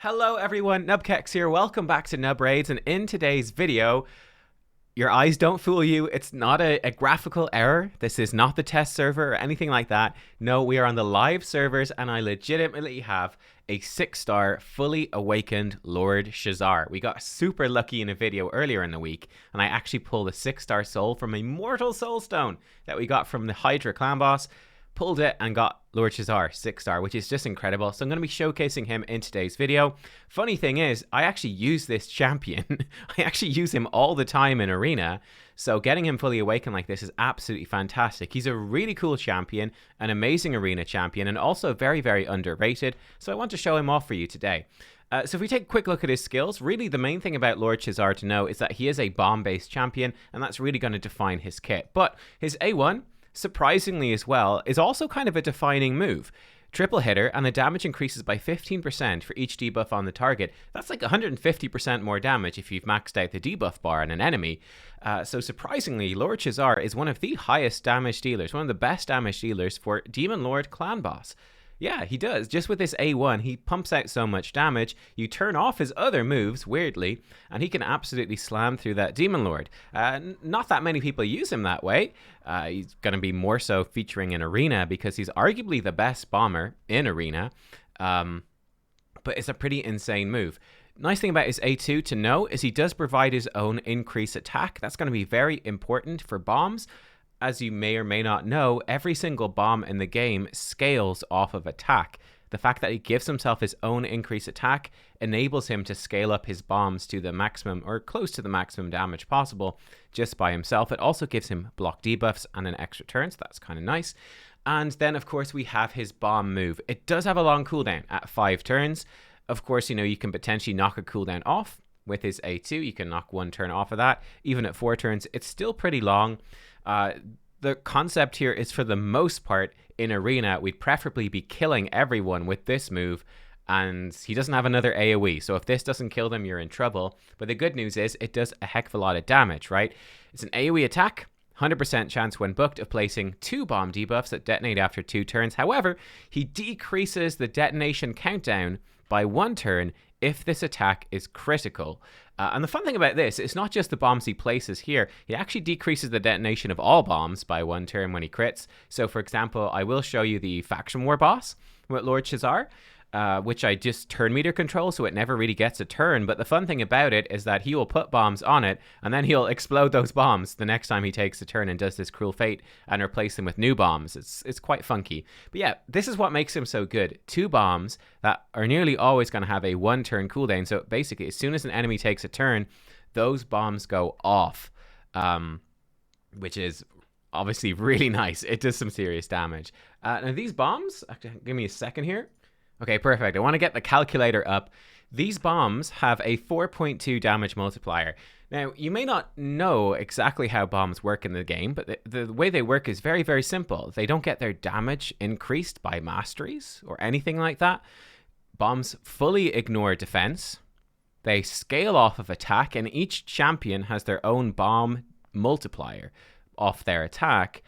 Hello everyone, nubkeks here. Welcome back to Nub Raids, and in today's video, your eyes don't fool you. It's not a graphical error. This is not the test server or anything like that. No, we are on the live servers, and I legitimately have a 6-star fully awakened Lord Shazar. We got super lucky in a video earlier in the week, and I actually pulled a 6-star soul from a mortal soulstone that we got from the Hydra clan boss. Pulled it and got Lord Shazar 6-star, which is just incredible. So I'm going to be showcasing him in today's video. Funny thing is, I actually use this champion. I actually use him all the time in Arena. So getting him fully awakened like this is absolutely fantastic. He's a really cool champion, an amazing Arena champion, and also very, very underrated. So I want to show him off for you today. So if we take a quick look at his skills, really the main thing about Lord Shazar to know is that he is a bomb-based champion, and that's really going to define his kit. But his A1, surprisingly as well, is also kind of a defining move. Triple hitter, and the damage increases by 15% for each debuff on the target. That's like 150% more damage if you've maxed out the debuff bar on an enemy. So surprisingly, Lord Shazar is one of the highest damage dealers, one of the best damage dealers for Demon Lord clan boss. Yeah, he does. Just with this A1, he pumps out so much damage. You turn off his other moves, weirdly, and he can absolutely slam through that Demon Lord. Not that many people use him that way. He's going to be more so featuring in Arena because he's arguably the best bomber in Arena. But it's a pretty insane move. Nice thing about his A2 to know is he does provide his own increased attack. That's going to be very important for bombs. As you may or may not know, every single bomb in the game scales off of attack. The fact that he gives himself his own increased attack enables him to scale up his bombs to the maximum or close to the maximum damage possible just by himself. It also gives him block debuffs and an extra turn, so that's kind of nice. And then, of course, we have his bomb move. It does have a long cooldown at 5 turns. Of course, you know, you can potentially knock a cooldown off. With his A2, you can knock 1 turn off of that. Even at 4 turns, it's still pretty long. The concept here is, for the most part, in Arena, we'd preferably be killing everyone with this move, and he doesn't have another AoE, so if this doesn't kill them, you're in trouble. But the good news is, it does a heck of a lot of damage, right? It's an AoE attack, 100% chance when booked of placing 2 bomb debuffs that detonate after 2 turns. However, he decreases the detonation countdown by 1 turn if this attack is critical. And the fun thing about this, it's not just the bombs he places here. He actually decreases the detonation of all bombs by 1 turn when he crits. So, for example, I will show you the Faction War boss with Lord Shazar, which I just turn meter control, so it never really gets a turn. But the fun thing about it is that he will put bombs on it, and then he'll explode those bombs the next time he takes a turn and does this cruel fate and replace them with new bombs. It's quite funky. But yeah, this is what makes him so good. 2 bombs that are nearly always going to have a 1-turn cooldown. So basically, as soon as an enemy takes a turn, those bombs go off, which is obviously really nice. It does some serious damage. Now these bombs, give me a second here. Okay, perfect. I want to get the calculator up. These bombs have a 4.2 damage multiplier. Now, you may not know exactly how bombs work in the game, but the way they work is very, very simple. They don't get their damage increased by masteries or anything like that. Bombs fully ignore defense. They scale off of attack, and each champion has their own bomb multiplier off their attack.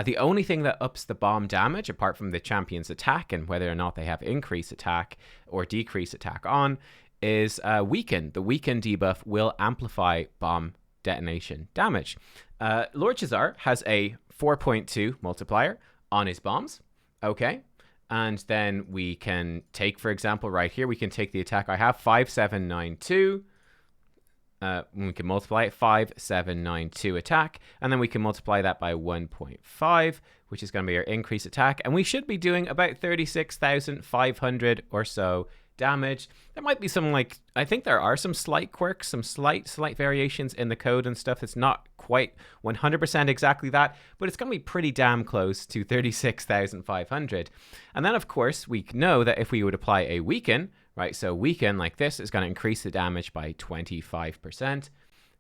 The only thing that ups the bomb damage, apart from the champion's attack and whether or not they have increased attack or decreased attack on, is weaken. The weaken debuff will amplify bomb detonation damage. Lord Shazar has a 4.2 multiplier on his bombs. Okay. And then we can take, for example, right here, we can take the attack I have, 5792. We can multiply it, 5792 attack, and then we can multiply that by 1.5, which is going to be our increased attack, and we should be doing about 36,500 or so damage. There might be some, like, I think there are some slight quirks, some slight variations in the code and stuff. It's not quite 100% exactly that, but it's going to be pretty damn close to 36,500. And then, of course, we know that if we would apply a weaken, right, so weaken like this is going to increase the damage by 25%.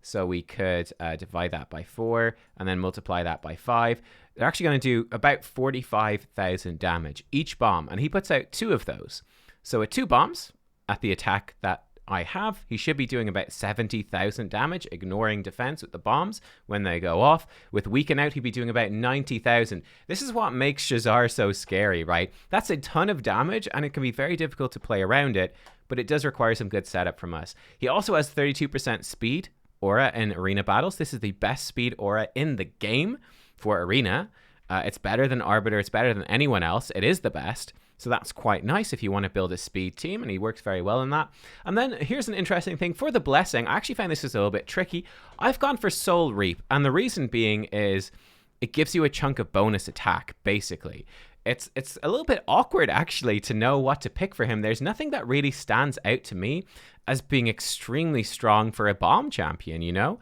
So we could divide that by 4 and then multiply that by 5. They're actually going to do about 45,000 damage each bomb, and he puts out 2 of those. So with 2 bombs at the attack that I have, he should be doing about 70,000 damage, ignoring defense with the bombs when they go off. With weaken out, he'd be doing about 90,000. This is what makes Shazar so scary, right? That's a ton of damage, and it can be very difficult to play around it, but it does require some good setup from us. He also has 32% speed aura in arena battles. This is the best speed aura in the game for arena. It's better than Arbiter. It's better than anyone else. It is the best. So that's quite nice if you want to build a speed team, and he works very well in that. And then here's an interesting thing. For the Blessing, I actually found this is a little bit tricky. I've gone for Soul Reap, and the reason being is it gives you a chunk of bonus attack, basically. It's a little bit awkward, actually, to know what to pick for him. There's nothing that really stands out to me as being extremely strong for a bomb champion, you know?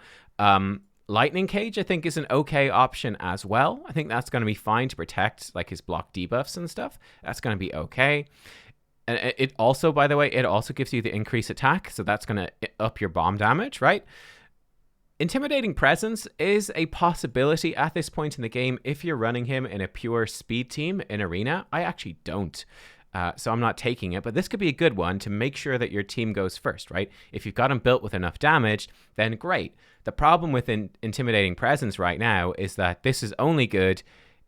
Lightning Cage, I think, is an okay option as well. I think that's going to be fine to protect like his block debuffs and stuff. That's going to be okay. And it also, by the way, it also gives you the increased attack, so that's going to up your bomb damage, right? Intimidating Presence is a possibility at this point in the game if you're running him in a pure speed team in Arena. I actually don't. So I'm not taking it, but this could be a good one to make sure that your team goes first, right? If you've got him built with enough damage, then great. The problem with Intimidating Presence right now is that this is only good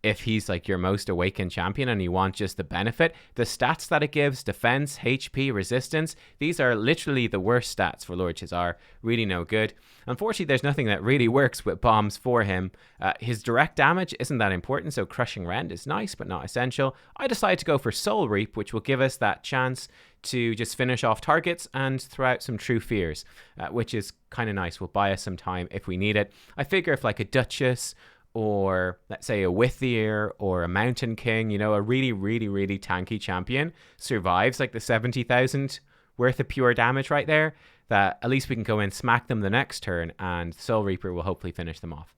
if he's like your most awakened champion and you want just the benefit. The stats that it gives, defense, HP, resistance, these are literally the worst stats for Lord Shazar. Really no good. Unfortunately, there's nothing that really works with bombs for him. His direct damage isn't that important, so Crushing Rend is nice but not essential. I decided to go for Soul Reap, which will give us that chance to just finish off targets and throw out some True Fears, which is kind of nice. Will buy us some time if we need it. I figure if like a Duchess or let's say a Withier or a Mountain King, you know, a really, really, really tanky champion survives like the 70,000 worth of pure damage right there, that at least we can go in, smack them the next turn, and Soul Reaper will hopefully finish them off.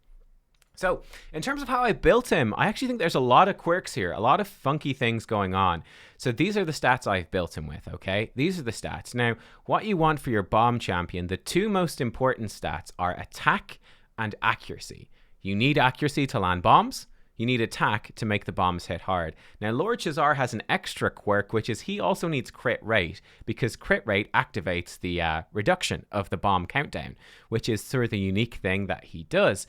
So in terms of how I built him, I actually think there's a lot of quirks here, a lot of funky things going on. So these are the stats I've built him with, okay? These are the stats. Now, what you want for your bomb champion, the two most important stats are attack and accuracy. You need accuracy to land bombs. You need attack to make the bombs hit hard. Now, Lord Shazar has an extra quirk, which is he also needs crit rate, because crit rate activates the reduction of the bomb countdown, which is sort of the unique thing that he does.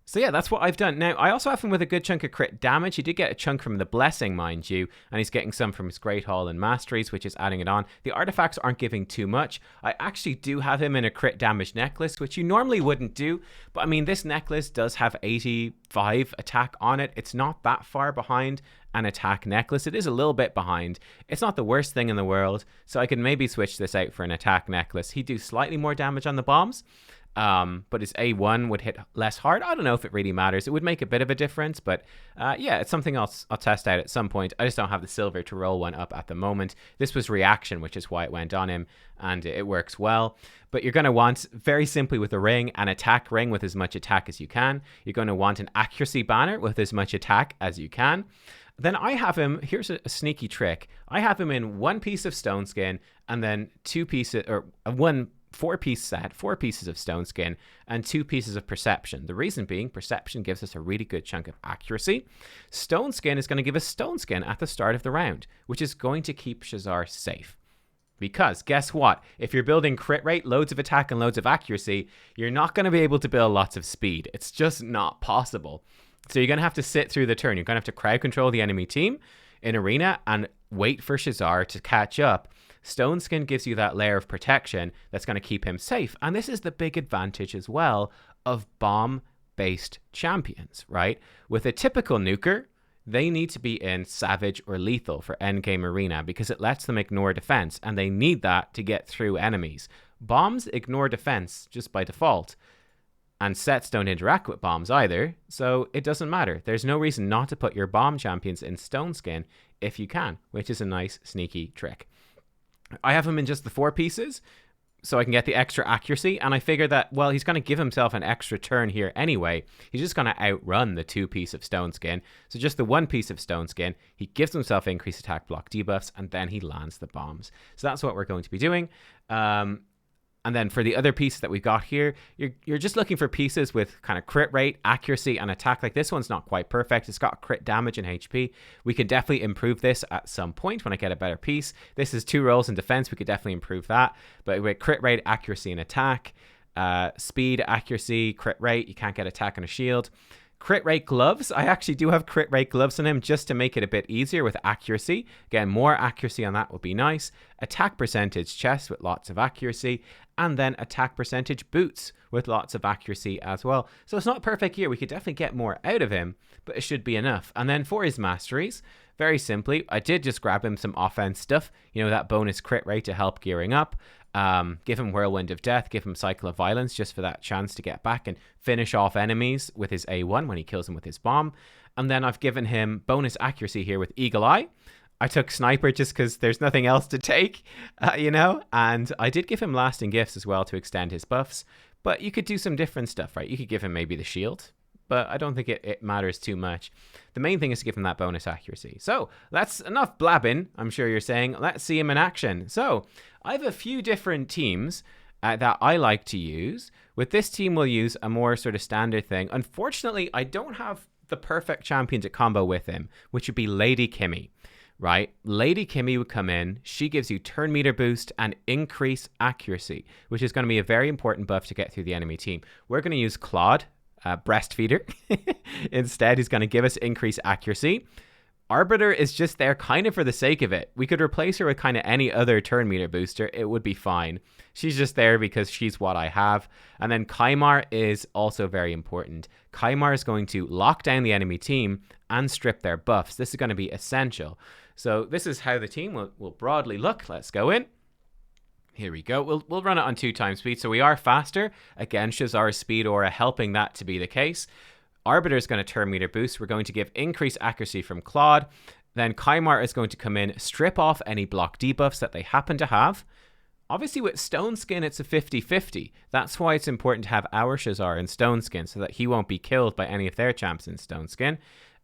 So yeah, that's what I've done. Now, I also have him with a good chunk of crit damage. He did get a chunk from the Blessing, mind you, and he's getting some from his Great Hall and Masteries, which is adding it on. The artifacts aren't giving too much. I actually do have him in a crit damage necklace, which you normally wouldn't do, but I mean, this necklace does have 85 attack on it. It's not that far behind an attack necklace. It is a little bit behind. It's not the worst thing in the world, so I could maybe switch this out for an attack necklace. He'd do slightly more damage on the bombs, but his A1 would hit less hard. I don't know if it really matters. It would make a bit of a difference, but yeah, it's something else I'll test out at some point. I just don't have the silver to roll one up at the moment. This was reaction, which is why it went on him, and it works well. But you're going to want, very simply with a ring, an attack ring with as much attack as you can. You're going to want an accuracy banner with as much attack as you can. Then I have him, here's a sneaky trick. I have him in one piece of stone skin and then two pieces, or one 4-piece set, 4 pieces of stone skin and 2 pieces of perception. The reason being, perception gives us a really good chunk of accuracy. Stone skin is going to give us stone skin at the start of the round, which is going to keep Shazar safe. Because guess what? If you're building crit rate, loads of attack and loads of accuracy, you're not going to be able to build lots of speed. It's just not possible. So you're going to have to sit through the turn. You're going to have to crowd control the enemy team in arena and wait for Shazar to catch up. Stone Skin gives you that layer of protection that's going to keep him safe. And this is the big advantage as well of bomb-based champions, right? With a typical nuker, they need to be in Savage or Lethal for endgame arena because it lets them ignore defense, and they need that to get through enemies. Bombs ignore defense just by default, and sets don't interact with bombs either, so it doesn't matter. There's no reason not to put your bomb champions in Stone Skin if you can, which is a nice sneaky trick. I have him in just the 4 pieces, so I can get the extra accuracy, and I figure that, well, he's going to give himself an extra turn here anyway. He's just going to outrun the 2 piece of Stone Skin. So just the 1 piece of Stone Skin, he gives himself increased attack block debuffs, and then he lands the bombs. So that's what we're going to be doing. And then for the other pieces that we've got here, you're just looking for pieces with kind of crit rate, accuracy, and attack. Like this one's not quite perfect. It's got crit damage and HP. We can definitely improve this at some point when I get a better piece. This is 2 rolls in defense. We could definitely improve that. But with crit rate, accuracy, and attack, speed, accuracy, crit rate, you can't get attack and a shield. Crit rate gloves. I actually do have crit rate gloves on him just to make it a bit easier with accuracy. Again, more accuracy on that would be nice. Attack percentage chest with lots of accuracy. And then attack percentage boots with lots of accuracy as well. So it's not perfect here. We could definitely get more out of him, but it should be enough. And then for his masteries, very simply, I did just grab him some offense stuff. You know, that bonus crit rate to help gearing up. Give him Whirlwind of Death, give him Cycle of Violence just for that chance to get back and finish off enemies with his A1 when he kills them with his bomb. And then I've given him bonus accuracy here with Eagle Eye. I took Sniper just because there's nothing else to take, you know? And I did give him Lasting Gifts as well to extend his buffs. But you could do some different stuff, right? You could give him maybe the shield, but I don't think it matters too much. The main thing is to give him that bonus accuracy. So that's enough blabbing, I'm sure you're saying. Let's see him in action. So I have a few different teams that I like to use. With this team, we'll use a more sort of standard thing. Unfortunately, I don't have the perfect champion to combo with him, which would be Lady Kimmy, right? Lady Kimmy would come in. She gives you turn meter boost and increase accuracy, which is going to be a very important buff to get through the enemy team. We're going to use Claude, breastfeeder. Instead, he's going to give us increased accuracy. Arbiter is just there kind of for the sake of it. We could replace her with kind of any other turn meter booster. It would be fine. She's just there because she's what I have. And then Kaimar is also very important. Kaimar is going to lock down the enemy team and strip their buffs. This is going to be essential. So this is how the team will broadly look. Let's go in. Here we go. We'll run it on 2x speed, so we are faster. Again, Shazar's speed aura helping that to be the case. Arbiter is going to turn meter boost. We're going to give increased accuracy from Claude. Then Kaimar is going to come in, strip off any block debuffs that they happen to have. Obviously, with Stone Skin, it's a 50-50. That's why it's important to have our Shazar in Stone Skin, so that he won't be killed by any of their champs in Stone Skin.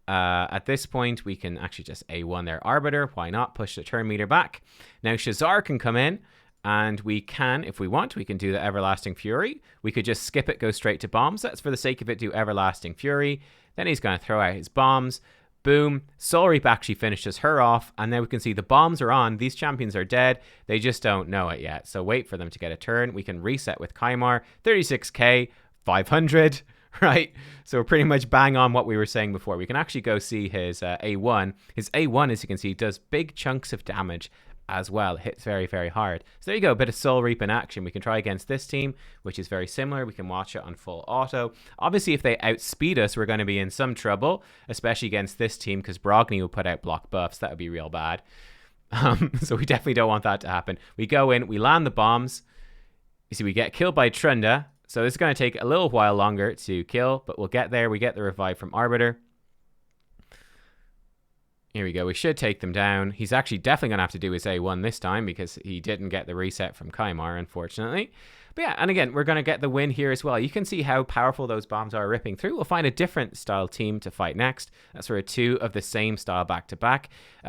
At this point, we can actually just A1 their Arbiter. Why not? Push the turn meter back. Now, Shazar can come in. And we can, if we want, we can do the Everlasting Fury. We could just skip it, go straight to bombs. Let's, for the sake of it, do Everlasting Fury. Then he's going to throw out his bombs. Boom. Soul Reap actually finishes her off. And then we can see the bombs are on. These champions are dead. They just don't know it yet. So wait for them to get a turn. We can reset with Kaimar. 36k, 500, right? So we're pretty much bang on what we were saying before. We can actually go see his A1. His A1, as you can see, does big chunks of damage as well. It hits very, very hard. So there you go, a bit of Soul Reap in action. We can try against this team, which is very similar. We can watch it on full auto. Obviously, if they outspeed us, we're going to be in some trouble, especially against this team, because Brogni will put out block buffs. That would be real bad. So we definitely don't want that to happen. We go in, we land the bombs. You see, we get killed by Trunda. So this is going to take a little while longer to kill, but we'll get there. We get the revive from Arbiter. Here we go. We should take them down. He's actually definitely going to have to do his A1 this time because he didn't get the reset from Kaimar, unfortunately. But yeah, and again, we're going to get the win here as well. You can see how powerful those bombs are ripping through. We'll find a different style team to fight next. That's sort of 2 of the same style back-to-back.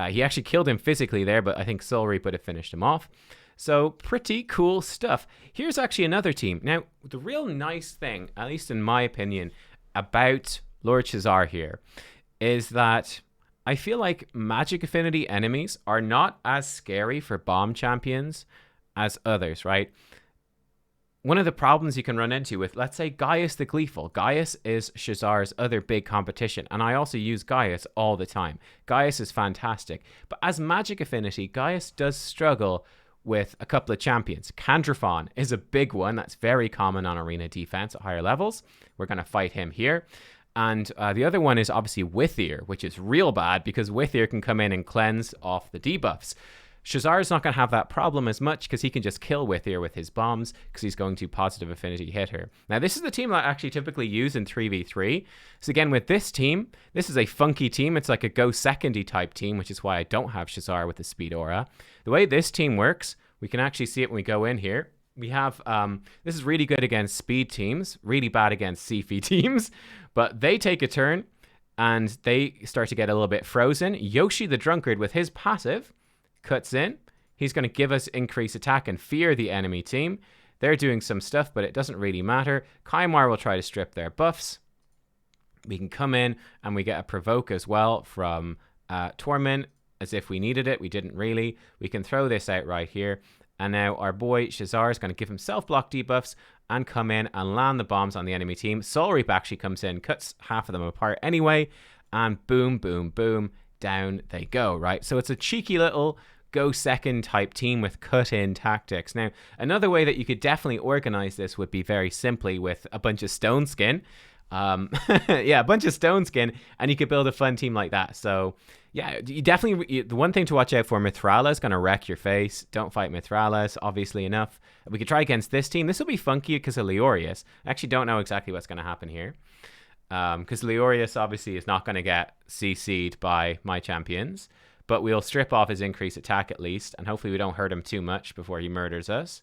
He actually killed him physically there, but I think Soul Reap would have finished him off. So pretty cool stuff. Here's actually another team. Now, the real nice thing, at least in my opinion, about Lord Shazar here is that I feel like Magic Affinity enemies are not as scary for bomb champions as others, right? One of the problems you can run into with, let's say, Gaius the Gleeful. Gaius is Shazar's other big competition, and I also use Gaius all the time. Gaius is fantastic. But as Magic Affinity, Gaius does struggle with a couple of champions. Candrafon is a big one that's very common on arena defense at higher levels. We're going to fight him here. And the other one is obviously Withier, which is real bad because Withier can come in and cleanse off the debuffs. Shazar is not going to have that problem as much because he can just kill Withier with his bombs because he's going to positive affinity hit her. Now, this is the team that I actually typically use in 3v3. So again, with this team, this is a funky team. It's like a go secondy type team, which is why I don't have Shazar with the speed aura. The way this team works, we can actually see it when we go in here. We have, this is really good against speed teams, really bad against CF teams, but they take a turn and they start to get a little bit frozen. Yoshi the Drunkard with his passive cuts in. He's going to give us increased attack and fear the enemy team. They're doing some stuff, but it doesn't really matter. Kymar will try to strip their buffs. We can come in and we get a provoke as well from Torment, as if we needed it. We didn't really. We can throw this out right here. And now our boy Shazar is going to give himself block debuffs and come in and land the bombs on the enemy team. Soul Reap actually comes in, cuts half of them apart anyway. And boom, boom, boom, down they go, right? So it's a cheeky little go second type team with cut-in tactics. Now, another way that you could definitely organize this would be very simply with a bunch of stone skin. Yeah, a bunch of stone skin, and you could build a fun team like that. So yeah, you definitely, the one thing to watch out for, Mithrala is going to wreck your face. Don't fight Mithralas, obviously enough. We could try against this team. This will be funky because of Leorius. I actually don't know exactly what's going to happen here. Because Leorius obviously is not going to get CC'd by my champions. But we'll strip off his increased attack at least. And hopefully we don't hurt him too much before he murders us.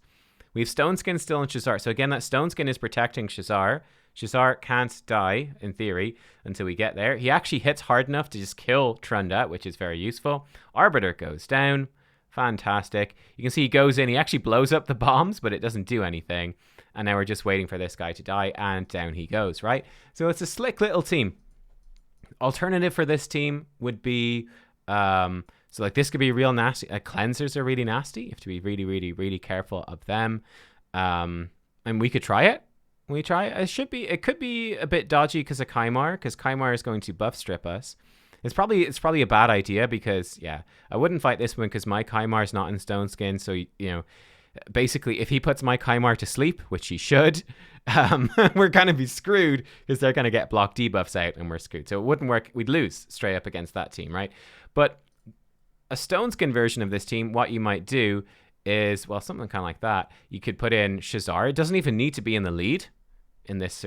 We have Stone Skin still in Shazar. So again, that Stone Skin is protecting Shazar. Shazar can't die, in theory, until we get there. He actually hits hard enough to just kill Trunda, which is very useful. Arbiter goes down. Fantastic. You can see he goes in. He actually blows up the bombs, but it doesn't do anything. And now we're just waiting for this guy to die, and down he goes, right? So it's a slick little team. Alternative for this team would be... so like this could be real nasty. Cleansers are really nasty. You have to be really, really, really careful of them. And we could try it. We try it. It could be a bit dodgy because of Kymar, because Kymar is going to buff strip us. It's probably a bad idea because, yeah, I wouldn't fight this one because my Kymar is not in Stone Skin. So, you know, basically if he puts my Kymar to sleep, which he should, we're going to be screwed because they're going to get block debuffs out and we're screwed. So it wouldn't work. We'd lose straight up against that team, right? But a Stone Skin version of this team, what you might do is, well, something kind of like that. You could put in Shazar. It doesn't even need to be in the lead in this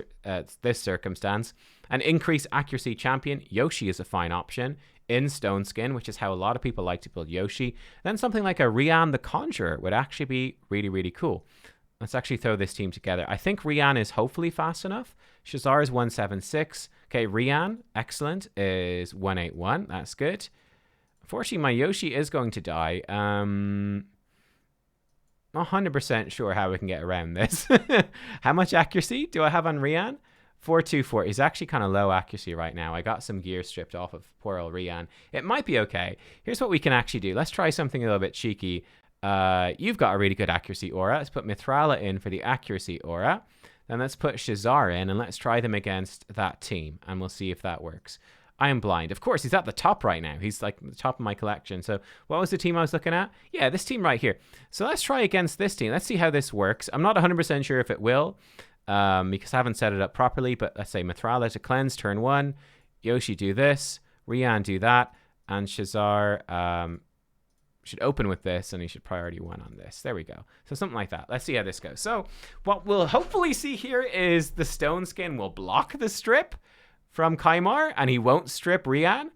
circumstance. An increased accuracy champion, Yoshi is a fine option in Stone Skin, which is how a lot of people like to build Yoshi. Then something like a Rian the Conjurer would actually be really, really cool. Let's actually throw this team together. I think Rian is hopefully fast enough. Shazar is 176. Okay, Rian, excellent, is 181. That's good. Unfortunately, my Yoshi is going to die. Not 100% sure how we can get around this. How much accuracy do I have on Rian? 424. He's actually kind of low accuracy right now. I got some gear stripped off of poor old Rian. It might be okay. Here's what we can actually do. Let's try something a little bit cheeky. You've got a really good accuracy aura. Let's put Mithrala in for the accuracy aura. Then let's put Shazar in and let's try them against that team. And we'll see if that works. I am blind. Of course, he's at the top right now. He's like the top of my collection. So what was the team I was looking at? Yeah, this team right here. So let's try against this team. Let's see how this works. I'm not 100% sure if it will because I haven't set it up properly. But let's say Mithrala to cleanse turn 1. Yoshi do this. Rian do that. And Shazar should open with this. And he should priority 1 on this. There we go. So something like that. Let's see how this goes. So what we'll hopefully see here is the Stone Skin will block the strip from Kymar, and he won't strip Rian.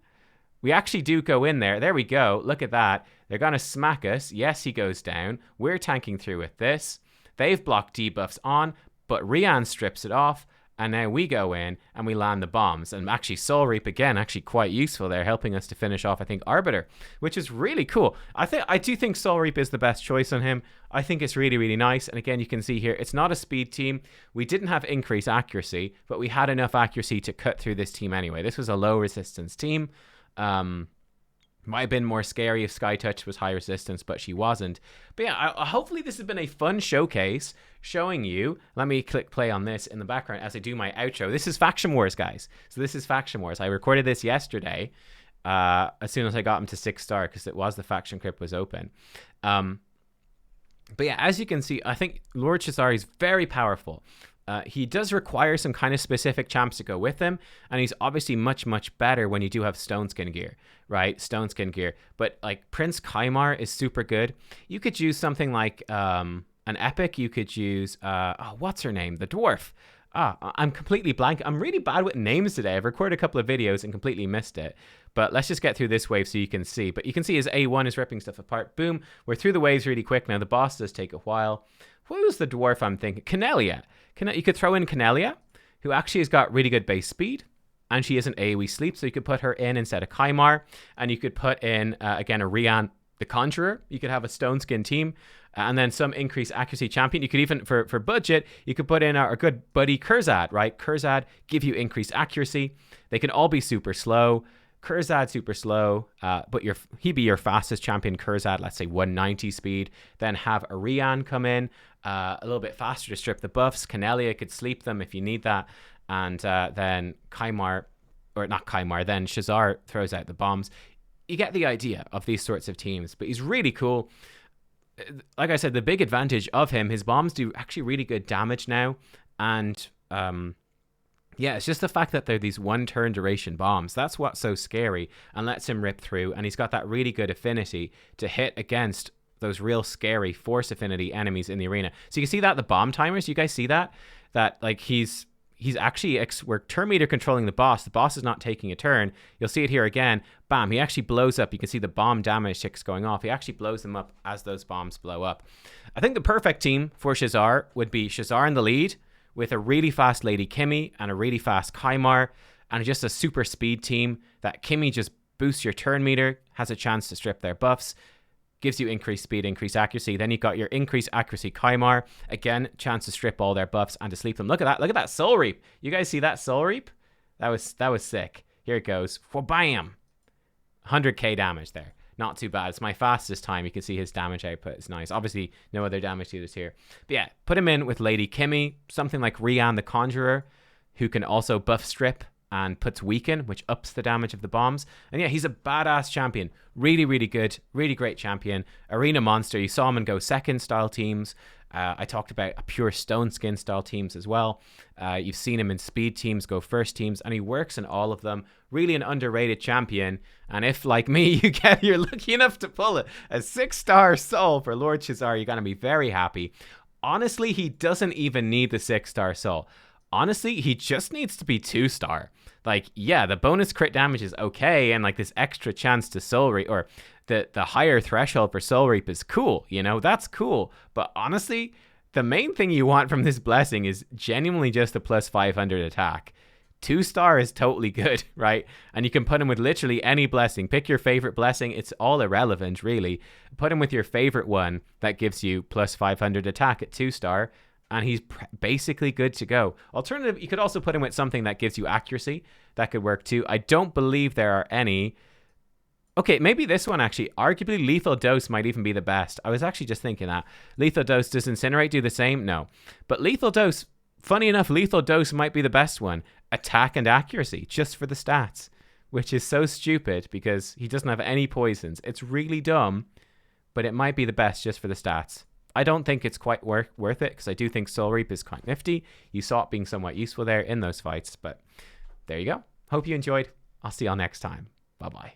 We actually do go in there. There we go. Look at that. They're going to smack us. Yes, he goes down. We're tanking through with this. They've blocked debuffs on, but Rian strips it off, and now we go in, and we land the bombs. And actually, Soul Reap, again, actually quite useful there, helping us to finish off, I think, Arbiter, which is really cool. I do think Soul Reap is the best choice on him. I think it's really, really nice. And again, you can see here, it's not a speed team. We didn't have increased accuracy, but we had enough accuracy to cut through this team anyway. This was a low resistance team. Might have been more scary if Sky Touch was high resistance, but she wasn't. But yeah, hopefully this has been a fun showcase showing you. Let me click play on this in the background as I do my outro. This is Faction Wars, guys. So this is Faction Wars. I recorded this yesterday as soon as I got him to 6-star because it was the faction crypt was open. But yeah, as you can see, I think Lord Shazar is very powerful. He does require some kind of specific champs to go with him, and he's obviously much, much better when you do have Stone Skin gear, right? Stone Skin gear. But like Prince Kymar is super good. You could use something like an epic. You could use, what's her name? The dwarf. I'm completely blank. I'm really bad with names today. I've recorded a couple of videos and completely missed it. But let's just get through this wave so you can see. But you can see his A1 is ripping stuff apart. Boom. We're through the waves really quick. Now, the boss does take a while. What was the dwarf I'm thinking? Canelia. You could throw in Canelia, who actually has got really good base speed. And she isn't AoE sleep, so you could put her in instead of Kymar. And you could put in, again, a Rian the Conjurer, you could have a Stone Skin team, and then some increased accuracy champion. You could even, for budget, you could put in our good buddy Kurzad, right? Kurzad give you increased accuracy. They can all be super slow. Kurzad super slow, but he'd be your fastest champion. Kurzad, let's say 190 speed. Then have Ariane come in, a little bit faster to strip the buffs. Canelia could sleep them if you need that. And then Kymar, or not Kymar, then Shazar throws out the bombs. You get the idea of these sorts of teams, but he's really cool. Like I said, the big advantage of him, his bombs do actually really good damage now. And yeah, it's just the fact that they're these 1 turn duration bombs. That's what's so scary and lets him rip through. And he's got that really good affinity to hit against those real scary force affinity enemies in the arena. So you can see that the bomb timers, you guys see that? That like he's actually, we're turn meter controlling the boss. The boss is not taking a turn. You'll see it here again. Bam, he actually blows up. You can see the bomb damage ticks going off. He actually blows them up as those bombs blow up. I think the perfect team for Shazar would be Shazar in the lead with a really fast Lady Kimmy and a really fast Kymar and just a super speed team that Kimmy just boosts your turn meter, has a chance to strip their buffs, gives you increased speed, increased accuracy. Then you got your increased accuracy Kymar. Again, chance to strip all their buffs and to sleep them. Look at that. Look at that Soul Reap. You guys see that Soul Reap? That was sick. Here it goes. For bam. 100k damage there. Not too bad. It's my fastest time. You can see his damage output is nice. Obviously, no other damage dealers here. But yeah, put him in with Lady Kimmy. Something like Rian the Conjurer, who can also buff strip and puts weaken, which ups the damage of the bombs. And yeah, he's a badass champion. Really, really good. Really great champion. Arena monster. You saw him and go second style teams. I talked about a pure stone skin style teams as well. You've seen him in speed teams, go first teams, and he works in all of them. Really an underrated champion. And if, like me, you're lucky enough to pull a 6-star soul for Lord Shazar, you're going to be very happy. Honestly, he doesn't even need the 6-star soul. Honestly, he just needs to be 2-star. Like, yeah, the bonus crit damage is okay, and like this extra chance to soul reap, or the higher threshold for soul reap is cool, you know, that's cool. But honestly, the main thing you want from this blessing is genuinely just a plus 500 attack. 2-star is totally good, right? And you can put him with literally any blessing. Pick your favorite blessing. It's all irrelevant, really. Put him with your favorite one that gives you plus 500 attack at 2-star. And he's basically good to go. Alternative, you could also put him with something that gives you accuracy. That could work too. I don't believe there are any. Okay, maybe this one actually. Arguably, Lethal Dose might even be the best. I was actually just thinking that. Lethal Dose, does Incinerate do the same? No. But Lethal Dose, funny enough, Lethal Dose might be the best one. Attack and accuracy, just for the stats. Which is so stupid because he doesn't have any poisons. It's really dumb, but it might be the best just for the stats. I don't think it's quite worth it because I do think Soul Reap is quite nifty. You saw it being somewhat useful there in those fights, but there you go. Hope you enjoyed. I'll see y'all next time. Bye-bye.